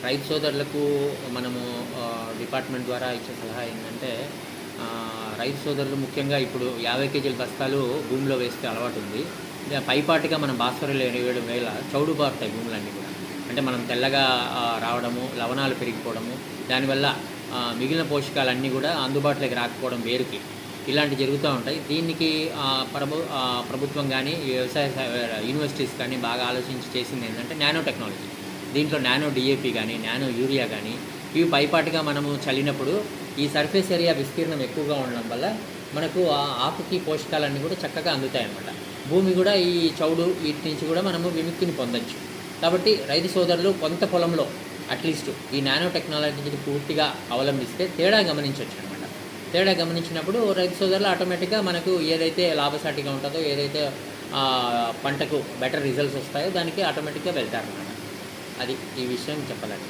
రైతు సోదరులకు మనము డిపార్ట్మెంట్ ద్వారా ఇచ్చే సలహా ఏంటంటే, రైతు సోదరులు ముఖ్యంగా ఇప్పుడు 50 కేజీల బస్తాలు భూమిలో వేస్తే అలవాటుంది. పైపాటిగా మనం భాస్వరాలు వేయడం వల్ల చౌడు బారుతాయి భూములన్నీ కూడా. అంటే మనం తెల్లగా రావడము, లవణాలు పెరిగిపోవడము, దానివల్ల మిగిలిన పోషకాలన్నీ కూడా అందుబాటులోకి రాకపోవడం వేరుకి, ఇలాంటివి జరుగుతూ ఉంటాయి. దీనికి ప్రభుత్వం కానీ, వ్యవసాయ యూనివర్సిటీస్ కానీ బాగా ఆలోచించి చేసింది ఏంటంటే నానో టెక్నాలజీ. దీంట్లో నానో డిఏపి కానీ, నానో యూరియా కానీ, ఇవి పైపాటిగా మనము చల్లినప్పుడు ఈ సర్ఫేస్ ఏరియా విస్తీర్ణం ఎక్కువగా ఉండడం వల్ల మనకు ఆ ఆకుకి పోషకాలన్నీ కూడా చక్కగా అందుతాయన్నమాట. భూమి కూడా ఈ చౌడు వీటి నుంచి కూడా మనము విముక్తిని పొందొచ్చు. కాబట్టి రైతు సోదరులు కొంత పొలంలో అట్లీస్ట్ ఈ నానో టెక్నాలజీని పూర్తిగా అవలంబిస్తే తేడా గమనించవచ్చు అనమాట. తేడా గమనించినప్పుడు రైతు సోదరులు ఆటోమేటిక్గా మనకు ఏదైతే లాభసాటిగా ఉంటుందో, ఏదైతే పంటకు బెటర్ రిజల్ట్స్ వస్తాయో దానికి ఆటోమేటిక్గా వెళ్తారనమాట. అది ఈ విషయం చెప్పాలండి.